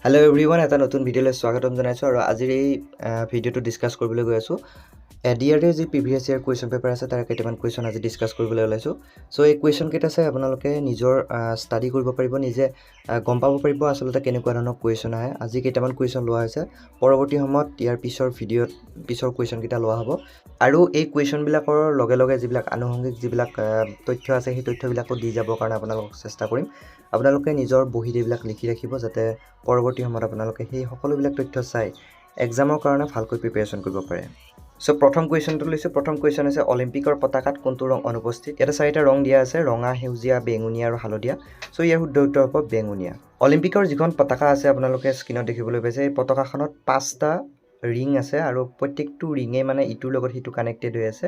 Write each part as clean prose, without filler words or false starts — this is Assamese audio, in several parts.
Hello everyone, এটা নতুন ভিডিঅ'লৈ স্বাগতম জনাইছো আৰু আজিৰ এই ভিডিঅ'টো ডিসকাস কৰিবলৈ গৈ আছো ADRE যি প্ৰিভিয়াস ইয়াৰ কোৱেশ্চন পেপাৰ আছে তাৰ কেইটামান কোৱেশ্চন আজি ডিসকাস কৰিবলৈ ওলাইছো সো এই কোৱেশ্চন কেইটা চাই আপোনালোকে নিজৰ ষ্টাডি কৰিব পাৰিব নিজে গম পাব পাৰিব আসলতে কেনেকুৱা ধৰণৰ কোৱেশ্চন আহে আজি কেইটামান কোৱেশ্চন লোৱা হৈছে পৰৱৰ্তী সময়ত ইয়াৰ পিছৰ ভিডিঅ'ত পিছৰ কোৱেশ্চন কেইটা লোৱা হ'ব আৰু এই কোৱেশ্চন বিলাকৰ লগে লগে যিবিলাক আনুষংগিক যিবিলাক তথ্য আছে সেই তথ্যবিলাকো দি যাবৰ কাৰণে আপোনালোকক চেষ্টা কৰিম আপোনালোকে নিজৰ বহিত এইবিলাক লিখি ৰাখিব যাতে পৰৱৰ্তী সময়ত আপোনালোকে সেই সকলোবিলাক তথ্য চাই এক্সামৰ কাৰণে ভালকৈ প্ৰিপাৰেচন কৰিব পাৰে সো প্ৰথম কোৱেশ্চনটো লৈছো প্ৰথম কোৱেশ্চন আছে অলিম্পিকৰ পতাকাত কোনটো ৰং অনুপস্থিত এটা চাৰিটা ৰং দিয়া আছে ৰঙা হেউজিয়া বেঙুনীয়া আৰু হালধীয়া সো ইয়াৰ শুদ্ধ উত্তৰ হ'ব বেঙুনীয়া অলিম্পিকৰ যিখন পতাকা আছে আপোনালোকে স্ক্ৰীনত দেখিবলৈ পাইছে এই পতাকাখনত 5টা ৰিং আছে আৰু প্ৰত্যেকটো ৰিঙে মানে ইটোৰ লগত হিটো কানেক্টেড হৈ আছে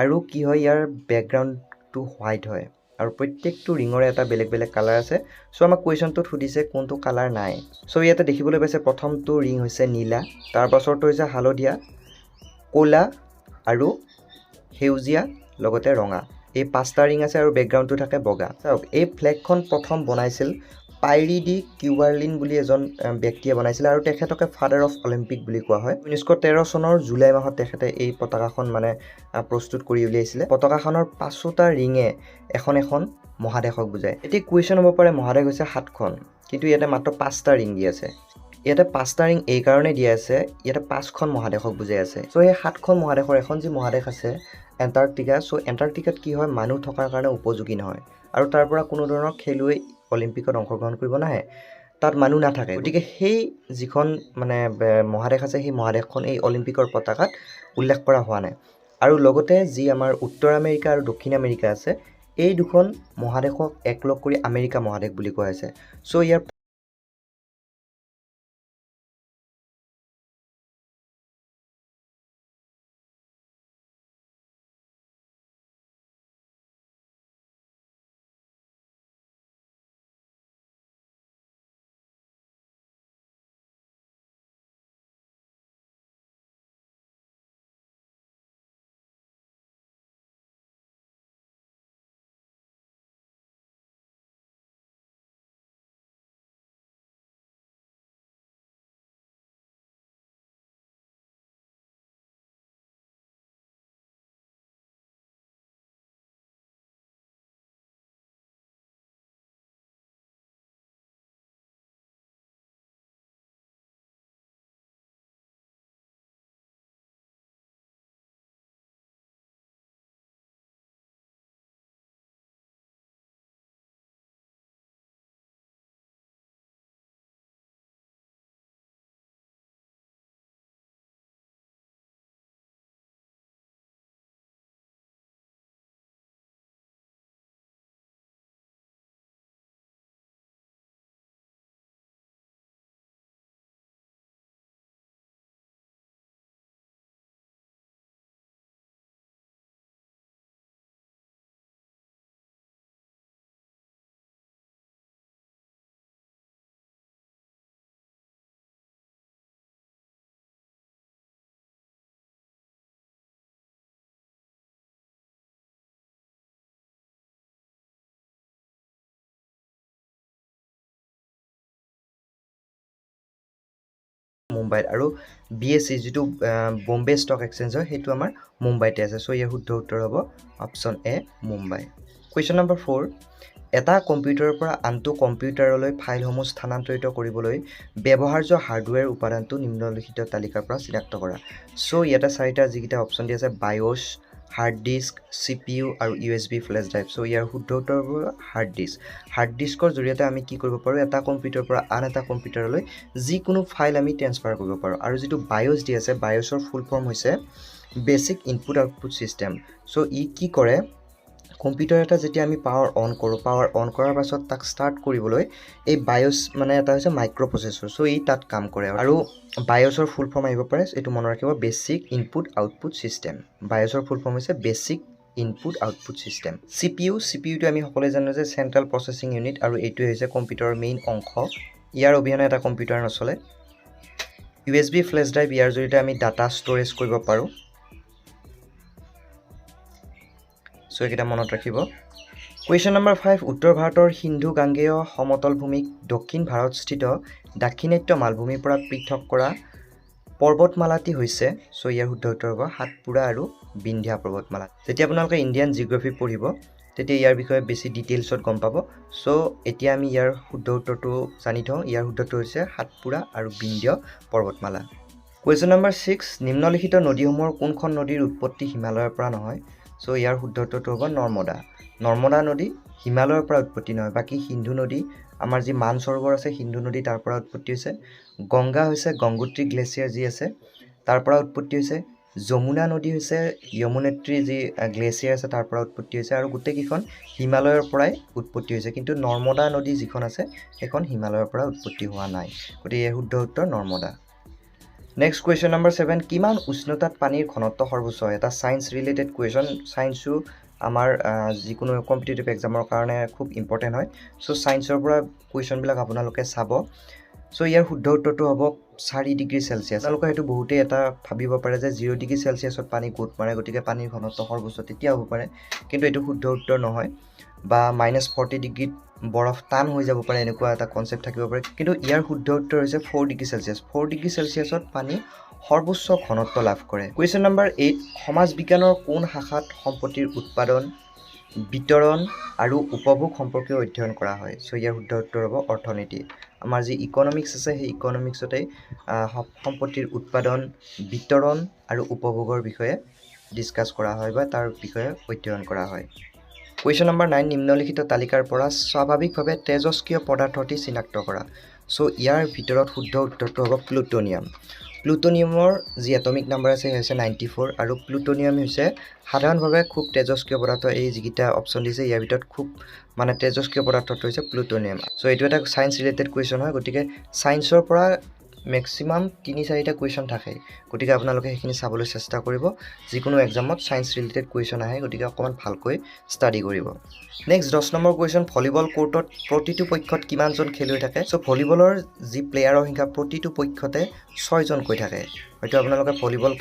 আৰু কি হয় ইয়াৰ ব্যাকগ্ৰাউণ্ডটো হোৱাইট হয় আৰু প্ৰত্যেকটো ৰিঙৰ এটা বেলেগ বেলেগ কালাৰ আছে সো আমাক কোৱেশ্চনটোত সুধিছে কোনটো কালাৰ নাই সো ইয়াতে দেখিবলৈ পাইছে প্ৰথমটো ৰিং হৈছে নীলা তাৰ পাছৰটো হৈছে হালধীয়া কোলা আৰু হেউজিয়া লগতে ৰঙা এই 5টা ৰিং আছে আৰু ব্যাকগ্ৰাউণ্ডটো থাকে বগা চাওক এই ফ্ল্যাগখন প্ৰথম বনাইছিল পাইৰি ডি কিউবাৰলিন বুলি এজন ব্যক্তিয়ে বনাইছিল আৰু তেখেতকে ফাদাৰ অফ অলিম্পিক বুলি কোৱা হয় 1913 চনৰ জুলাই মাহত তেখেতে এই পতাকাখন মানে প্ৰস্তুত কৰি উলিয়াইছিল পতাকাখনৰ 5টা ৰিঙে এখন মহাদেশক বুজায় এটি কোৱেশ্চন হ'ব পাৰে মহাদেশ হৈছে 7খন কিন্তু ইয়াতে মাত্ৰ 5টা ৰিং দি আছে ইয়াতে 5টা ৰিং এই কাৰণে দিয়া আছে ইয়াতে 5খন মহাদেশক বুজাই আছে সো এই 7খন মহাদেশৰ এখন যি মহাদেশ আছে এণ্টাৰ্কটিকা সো এণ্টাৰ্কটিকাত কি হয় মানুহ থকাৰ কাৰণে উপযোগী নহয় আৰু তাৰ পৰা কোনো ধৰণৰ খেলুৱৈ অলিম্পিকত অংশগ্ৰহণ কৰিব নাহে তাত মানুহ নাথাকে গতিকে সেই যিখন মানে মহাদেশ আছে সেই মহাদেশখন এই অলিম্পিকৰ পতাকাত উল্লেখ কৰা হোৱা নাই আৰু লগতে যি আমাৰ উত্তৰ আমেৰিকা আৰু দক্ষিণ আমেৰিকা আছে এই দুখন মহাদেশক একলগ কৰি আমেৰিকা মহাদেশ বুলি কোৱা হৈছে সো ইয়াৰ মুম্বাইত আৰু বিএসসি যেটো বম্বে ষ্টক এক্সচেঞ্জ হয় হেতু আমাৰ মুম্বাইতে আছে সো ইয়াৰ শুদ্ধ উত্তৰ হ'ব অপচন এ মুম্বাই কোৱেশ্চন নম্বৰ 4 এটা কম্পিউটাৰৰ পৰা আনটো কম্পিউটাৰলৈ ফাইলসমূহ স্থানান্তৰিত কৰিবলৈ ব্যৱহাৰ্য হাৰ্ডৱেৰ উপাদানটো নিম্নলিখিত তালিকাৰ পৰা চিনাক্ত কৰা সো ইয়াতে চাৰিটা যিকিটা অপচন দি আছে বায়োছ হাৰ্ড ডিস্ক CPU আৰু USB ফ্ল্যাশ ড্ৰাইভ সো ইয়াৰ শুদ্ধ উত্তৰ হ'ব হাৰ্ড ডিস্কৰ জৰিয়তে আমি কি কৰিব পাৰো এটা কম্পিউটাৰৰ পৰা আন এটা কম্পিউটাৰলৈ যিকোনো ফাইল আমি ট্ৰান্সফাৰ কৰিব পাৰো আৰু যেটো বায়োছ দি আছে বায়োছৰ ফুল ফৰ্ম হৈছে basic input output system so ই কি কৰে কম্পিউটাৰ এটা যেতিয়া আমি পাৱাৰ অন কৰাৰ পাছত তাক ষ্টাৰ্ট কৰিবলৈ এই বায়োছ মানে এটা হৈছে মাইক্ৰোপ্ৰচেছৰ সো ই তাত কাম কৰে আৰু বায়োছৰ ফুল ফৰ্ম আহিব পাৰে এটো মনত ৰাখিব বেসিক ইনপুট আউটপুট সিস্টেম বায়োছৰ ফুল ফৰ্ম হৈছে basic input output system CPU টো আমি সকলোৱে জানো যে সেন্ট্ৰাল প্ৰসেসিং ইউনিট আৰু এইটো হৈছে কম্পিউটাৰৰ মেইন অংশ ইয়াৰ অবিহনে এটা কম্পিউটাৰ নচলে USB ফ্ল্যাশ ড্ৰাইভ ইয়াৰ জৰিয়তে আমি ডাটা ষ্টৰেজ কৰিব পাৰো সো এটা মনত ৰাখিব কুৱেশ্যন নম্বৰ 5 উত্তৰ ভাৰতৰ সিন্ধু গাঙ্গেয় সমতল ভূমিক দক্ষিণ ভাৰতস্থিত দাক্ষিণাত্য মালভূমিৰ পৰা পৃথক কৰা পৰ্বতমালাটি হৈছে সো ইয়াৰ শুদ্ধ উত্তৰ হ'ব সাতপুৰা আৰু বিন্ধ্যা পৰ্বতমালা যেতিয়া আপোনালোকে ইণ্ডিয়ান জিঅ'গ্ৰাফি পঢ়িব তেতিয়া ইয়াৰ বিষয়ে বেছি ডিটেইলছত গম পাব সো এতিয়া আমি ইয়াৰ শুদ্ধ উত্তৰটো জানি থওঁ ইয়াৰ শুদ্ধ উত্তৰ হৈছে সাতপুৰা আৰু বিন্ধ্য পৰ্বতমালা কুৱেশ্যন নম্বৰ 6 নিম্নলিখিত নদীসমূহৰ কোনখন নদীৰ উৎপত্তি হিমালয়ৰ পৰা নহয় সো ইয়াৰ শুদ্ধ উত্তৰটো হ'ব নৰ্মদা নৰ্মদা নদী হিমালয়ৰ পৰা উৎপত্তি নহয় বাকি সিন্ধু নদী আমাৰ যি মানসৰোবৰ আছে সিন্ধু নদী তাৰ পৰা উৎপত্তি হৈছে গংগা হৈছে গংগোত্ৰী গ্লেচিয়াৰ যি আছে তাৰ পৰা উৎপত্তি হৈছে যমুনা নদী হৈছে যমুনেত্ৰী যি গ্লেচিয়াৰ আছে তাৰ পৰা উৎপত্তি হৈছে আৰু গোটেইকেইখন হিমালয়ৰ পৰাই উৎপত্তি হৈছে কিন্তু নৰ্মদা নদী যিখন আছে সেইখন হিমালয়ৰ পৰা উৎপত্তি হোৱা নাই গতিকে এই শুদ্ধ উত্তৰ নৰ্মদা নেক্সট কুৱেশ্যন নম্বৰ 7 কিমান উষ্ণতাত পানীৰ ঘনত্ব সৰ্বোচ্চ হয় এটা সায়েন্স ৰিলেটেড কুৱেশ্যন সায়েন্সও আমাৰ যিকোনো কম্পিটিটিভ এক্সামৰ কাৰণে খুব ইম্পৰ্টেণ্ট হয় সো সায়েন্সৰ পৰা কুৱেশ্যনবিলাক আপোনালোকে চাব সো ইয়াৰ শুদ্ধ উত্তৰটো হ'ব 4 ডিগ্ৰী সেলসিয়াছ আপোনালোকে সেইটো বহুতেই এটা ভাবিব পাৰে যে 0 ডিগ্ৰী সেলসিয়াছত পানী গোট মাৰে গতিকে পানীৰ ঘনত্ব সৰ্বোচ্চ তেতিয়া হ'ব পাৰে কিন্তু এইটো শুদ্ধ উত্তৰ নহয় বা -40 ডিগ্ৰীত বৰফ টান হৈ যাব পাৰে এনেকুৱা এটা কনসেপ্ট থাকিব পাৰে কিন্তু ইয়াৰ শুদ্ধ উত্তৰ হৈছে 4 ডিগ্ৰী সেলসিয়াছ 4 ডিগ্ৰী সেলসিয়াছত পানী সৰ্বোচ্চ ঘনত্ব লাভ কৰে কুৱেশ্যন নম্বৰ 8 সমাজ বিজ্ঞানৰ কোন শাখাত সম্পত্তিৰ উৎপাদন বিতৰণ আৰু উপভোগ সম্পৰ্কীয় অধ্যয়ন কৰা হয় সো ইয়াৰ শুদ্ধ উত্তৰ হ'ব অৰ্থনীতি আমাৰ যি ইকনমিক্স আছে সেই ইকনমিক্সতে সম্পত্তিৰ উৎপাদন বিতৰণ আৰু উপভোগৰ বিষয়ে ডিসকাস কৰা হয় বা তাৰ বিষয়ে অধ্যয়ন কৰা হয় কুৱেশ্যন নম্বৰ 9 নিম্নলিখিত তালিকাৰ পৰা স্বাভাৱিকভাৱে তেজস্ক্ৰিয় পদাৰ্থটি চিনাক্ত কৰা সো ইয়াৰ ভিতৰত শুদ্ধ উত্তৰটো হ'ব প্লুটোনিয়াম প্লুটোনিয়ামৰ যি এটমিক নাম্বাৰ আছে হৈছে 94 আৰু প্লুটোনিয়াম হৈছে সাধাৰণভাৱে খুব তেজস্ক্ৰিয় পদাৰ্থ এই যিকিটা অপচন দিছে ইয়াৰ ভিতৰত খুব মানে তেজস্ক্ৰিয় পদাৰ্থটো হৈছে প্লুটোনিয়াম সো এইটো এটা সায়েন্স ৰিলেটেড কুৱেশ্যন হয় গতিকে সায়েন্সৰ পৰা ম্যাক্সিমাম 3-4টা কুৱেশ্যন থাকে গতিকে আপোনালোকে সেইখিনি চাবলৈ চেষ্টা কৰিব যিকোনো এক্সামত সায়েন্স ৰিলেটেড কুৱেশ্যন আহে গতিকে অকমান ভালকৈ ষ্টাডি কৰিব নেক্সট 10 নম্বৰ কুৱেশ্যন ভলিবল কোৰ্টত প্ৰতিটো পক্ষত কিমানজন খেলুৱৈ থাকে সো ভলিবলৰ যি প্লেয়াৰৰ সংখ্যা প্ৰতিটো পক্ষতে 6 জন কৈ থাকে হয়তো আপোনালোকে ভলিবল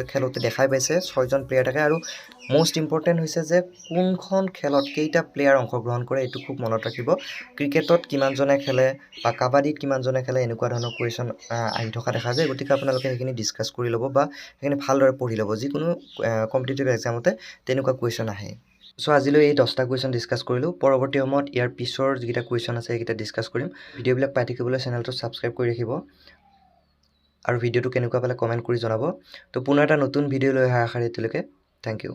খেলোতে দেখাই পাইছে 6 জন প্লেয়াৰ থাকে আৰু মোস্ট ইম্পৰ্টেন্ট হৈছে যে কোনখন খেলত কেইটা প্লেয়াৰ অংশগ্ৰহণ কৰে এটো খুব মনত ৰাখিব ক্ৰিকেটত কিমানজনে খেলে বা কাবাডীত কিমানজনে খেলে এনেকুৱা ধৰণৰ কুৱেশ্যন আহি থকা দেখা যায় গতিকে আপোনালোকে সেইখিনি ডিসকাস কৰি ল'ব বা সেইখিনি ভালদৰে পঢ়ি ল'ব যিকোনো কম্পিটিটিভ এক্সামতে তেনেকুৱা কুৱেশ্যন আহে সো আজিলৈ এই 10টা কুৱেশ্যন ডিসকাস কৰিলো পৰৱৰ্তী সময়ত ইয়াৰ পিছৰ যিটা কুৱেশ্যন আছে এইকেইটা ডিসকাস কৰিম ভিডিঅ'বিলাক পাই থাকিবলৈ চেনেলটো সাবস্ক্ৰাইব কৰি ৰাখিব আৰু ভিডিঅ'টো কেনেকুৱা পালে কমেন্ট কৰি জনাব তো পুনৰ এটা নতুন ভিডিঅ লৈ অহাৰ আশাৰে এতিয়ালৈকে থ্যাংক ইউ